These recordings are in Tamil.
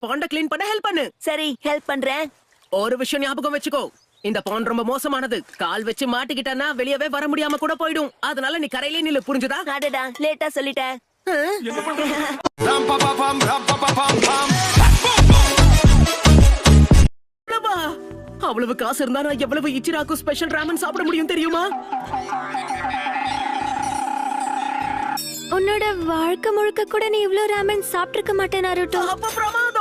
பாண்ட க்ளீன் பண்ண ஹெல்ப் பண்ணு. சரி, ஹெல்ப் பண்றேன். ஒரு விஷயம் ஞாபகம் வச்சுக்கோ, இந்த பாண்ட் ரொம்ப மோசமானது. கால் வச்சு மாட்டிக்கிட்டனா வெளியவே வர முடியாம கூட போயிடும். அதனால நீ கரையிலே நில்லு, புரிஞ்சுதா? அடடா, லேட்டா சொல்லிட்டேன். அவ்வளவு காசு இருந்தா நான் எவ்வளவு இச்சிராக்கு ஸ்பெஷல் ராமன் சாப்பிட முடியும் தெரியுமா? உன்னோட வாழ்க்கை முழுக்க கூட நீ இவ்ளோ ராமன் சாப்பிட்டிருக்க மாட்டே நாருட்டோ. அப்ப பிரமாதம்.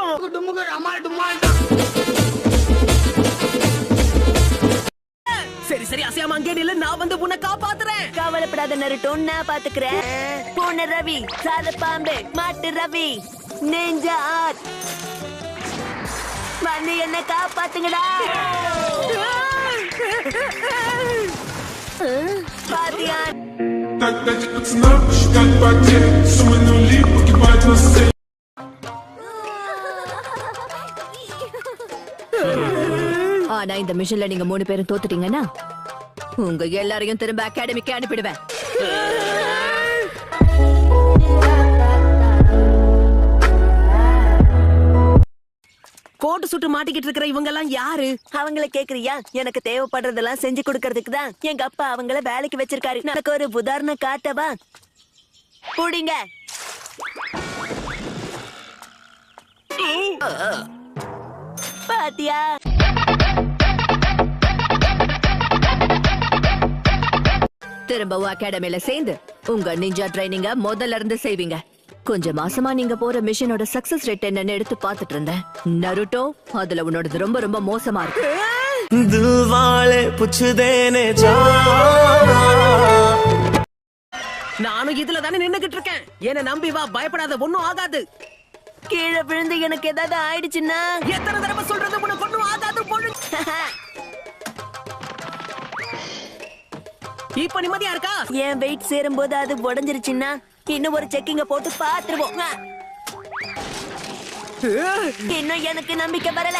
சரி சரி, அசையாம அங்கே நில்லு, நான் வந்து உன்னை காப்பாத்துறேன். கவலைப்படாத நருட்டோ, நான் பாத்துக்கிறேன். பூனை ரவி, சாத பாம்பு, மாட்டு ரவி, நெஞ்ச ஆட் வந்து என்ன காப்பாத்துங்கடா. பாத்தியா? ஆனா இந்த மிஷன்ல நீங்க 3 பேரும் தோத்துட்டீங்கன்னா உங்க எல்லாரையும் திரும்ப அகாடமிக்கு அனுப்பிடுவேன். கோட்டு சுட்டு மாட்டிக்கிட்டு இருக்கிற இவங்க எல்லாம் யாரு? அவங்கள கேக்குறியா? எனக்கு தேவைப்படுறதெல்லாம் செஞ்சு கொடுக்கறதுக்கு தான் எங்க அப்பா அவங்கள வேலைக்கு வச்சிருக்காரு. எனக்கு ஒரு உதாரணம் காட்டவா? புடிங்க. பாத்தியா? திரும்பவும் அகாடமில சேர்ந்து உங்க நிஞ்சா ட்ரைனிங்க முதல்ல இருந்து செய்வீங்க. கொஞ்ச மாசமா நீங்க போற மிஷனோட சக்சஸ் ரேட் என்னன்னு எடுத்து பாத்துட்டு இருந்தேன். நருட்டோ, அதுல உன்னோடது ரொம்ப ரொம்ப மோசமா இருக்கு. நானும் இதுல தானே நின்னுகிட்டு இருக்கேன். என்ன நம்பி வா, பயப்படாத, ஒண்ணும் ஆகாது. கீழே விழுந்து எனக்கு ஏதாவது ஆயிடுச்சுன்னா எத்தனை தடவை சொல்றது, உனக்கு ஒண்ணும் ஆகாது. பொண்ணு இப்ப நிம்மதியா இருக்கா? என் வெயிட் சேரும் போது அது உடஞ்சிருச்சுன்னா இன்னும் ஒரு செக்கிங்க போட்டு பாத்துருவோம். இன்னும் எனக்கு நம்பிக்கை வரல.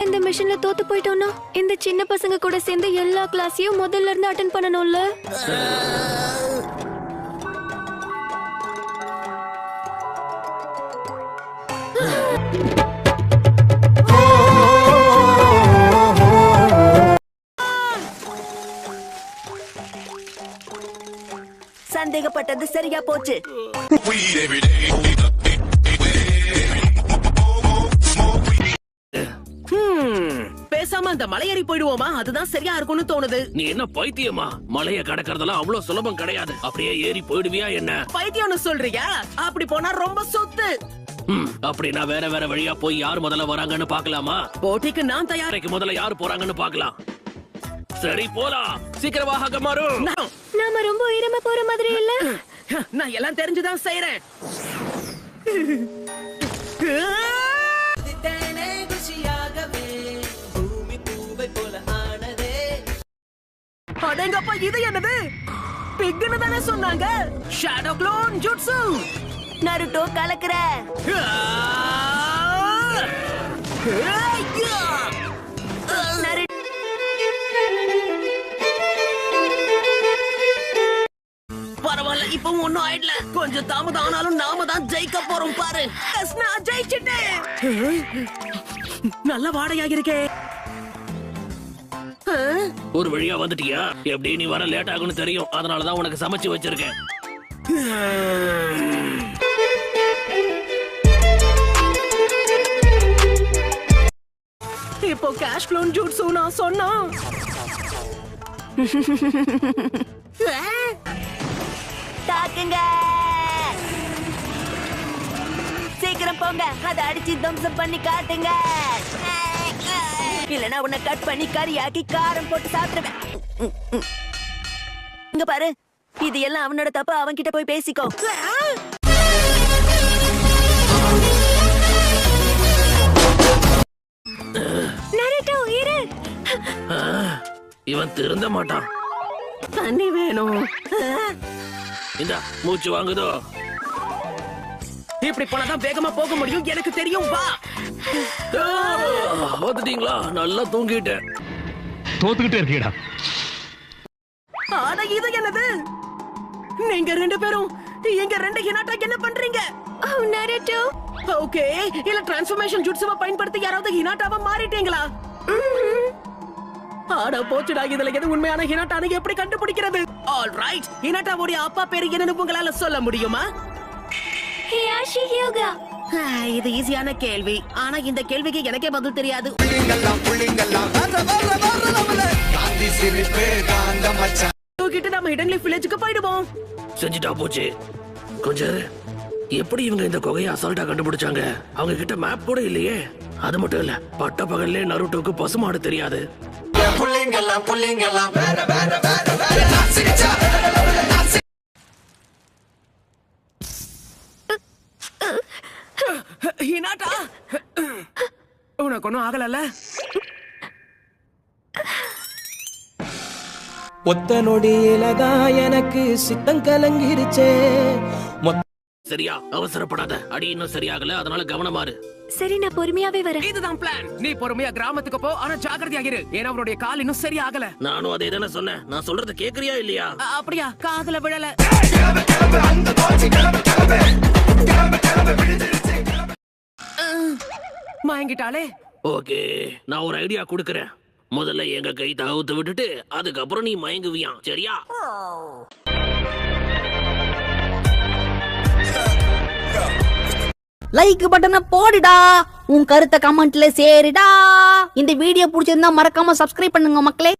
இந்த மிஷன்ல தோத்து போயிட்டோம்னா இந்த சின்ன பசங்க கூட சேர்ந்து எல்லா கிளாஸையும் முதல்ல இருந்து அட்டெண்ட் பண்ணணும்ல. சந்தேகப்பட்டது சரியா போச்சு. பேசாம அந்த மலையேறி போயிடுவோமா? அதுதான் சரியா இருக்கும்னு தோணுது. நீ என்ன பைத்தியமா? மலைய கடக்கறதெல்லாம் அவ்வளவு சுலபம் கிடையாது. அப்படியே ஏறி போயிடுவியா என்ன? பைத்தியம்னு சொல்றியா? அப்படி போனா ரொம்ப சொத்து. அப்படின்னா வேற வேற வழியா போய் யார் முதல்ல வராங்கன்னு பாக்கலாமா? போட்டிக்கு நான் தயார். முதல்ல யாரு போறாங்கன்னு பாக்கலாம். சரி, போலாம். சீக்கிரமாக கமாரு. நாம ரொம்ப உயரமா போற மாதிரி இல்ல. நான் எல்லாம் தெரிஞ்சுதான் செய்யறேன். அடேங்கப்பா, இது என்னது? பிக்னு தானே சொன்னாங்க. Shadow clone jutsu. நருட்டோ கலக்குற. பரவாயில்ல, இப்ப ஒண்ணும் ஆயிடல. கொஞ்சம் தாமதம் ஆனாலும் நாம தான் ஜெயிக்க போறோம் பாரு. நான் ஜெயிச்சிட்டேன். நல்ல வாடையாக இருக்கே. ஒரு வழியா வந்துட்டியா? எப்படி நீ வர லேட் ஆகும்னு தெரியும். அதனாலதான் உனக்கு சமைச்சு வச்சிருக்கேன். இப்போ கேஷ் க்ளோன் ஜூட்ஸு நான் சொன்னா. தாக்குங்க, சீக்கிரம் போங்க. அதை அடிச்சு தம்சம் பண்ணி காட்டுங்க. இல்லனா உன்னை கட் பண்ணி கறியாக்கி காரம் போட்டு சாப்பிடுவேன். இங்க பாரு, இது எல்லாம் அவனோட தப்பு. அவன் கிட்ட போய் பேசிக்கோ. நருட்டோ, இரு. இவன் திருந்த மாட்டான். தண்ணி வேணும். இந்த மூச்சு வாங்குதோ? இப்படி போனாதான் வேகமா போக முடியும். எனக்கு தெரியும், வா. வந்துட்டீங்களா? நல்லா தூங்கிட்டேன். தோத்துக்கிட்டே இருக்கீடா. அட இது என்னது? நீங்க ரெண்டு பேரும் எங்க ரெண்டு ஹினாட்டா என்ன பண்றீங்க? நருட்டோ ஓகே, இல்ல டிரான்ஸ்ஃபர்மேஷன் ஜுட்ஸுவை பயன்படுத்தி யாராவது ஹினாட்டாவா மாறிட்டீங்களா? ஆட போச்சுடா, இதுல எது உண்மையான ஹினாட்டானு எப்படி கண்டுபிடிக்கிறது? ஆல் ரைட், ஹினாட்டாவோட அப்பா பேரு என்னன்னு உங்களால சொல்ல முடியுமா? ஹியாஷி ஹியோகா. இது ஈஸியான கேள்வி, ஆனா இந்த கேள்விக்கு எனக்கே பதில் தெரியாது. தூக்கிட்டு நம்ம ஹிடன் லீஃப் வில்லேஜுக்கு போயிடுவோம். செஞ்சுட்டா போச்சு. கொஞ்சம் இரு. எப்படி இவங்க இந்த குகையை அசால்ட்டா கண்டுபிடிச்சாங்க? அவங்க கிட்ட மேப் கூட இல்லையே. அது மட்டும் இல்ல, பட்ட பகல்லே நருட்டோக்கு பசுமாடு தெரியாது. ஹினாட்டா, உனக்கு ஒன்னும் ஆகலல்ல? ஒத்த நொடியிலதான் எனக்கு சித்தம் கலங்கிருச்சே. சரியா, அவசரப்படாத. அடி இன்னும் சரியாகல, அதனால கவனமாரு. சரி, நான் பொறுமையாவே வரேன். இதுதான் பிளான். நீ பொறுமையா கிராமத்துக்கு போ, ஆனா ஜாக்கிரதையா இரு. ஏன்னா அவருடைய கால் இன்னும் சரி ஆகல. நானும் அதே தானே சொன்னேன். நான் சொல்றது கேக்குறியா இல்லையா? அப்படியா? காதுல விழல. மயங்கிட்டாலே. ஓகே, நான் ஒரு ஐடியா கொடுக்கறேன். முதல்ல எங்க கை தகவத்து விட்டுட்டு அதுக்கப்புறம் நீ மயங்குவியான், சரியா? லைக் பட்டனை போடுடா, உன் கருத்தை கமெண்ட்ல சேருடா. இந்த வீடியோ பிடிச்சிருந்தா மறக்காம சப்ஸ்கிரைப் பண்ணுங்க மக்களே.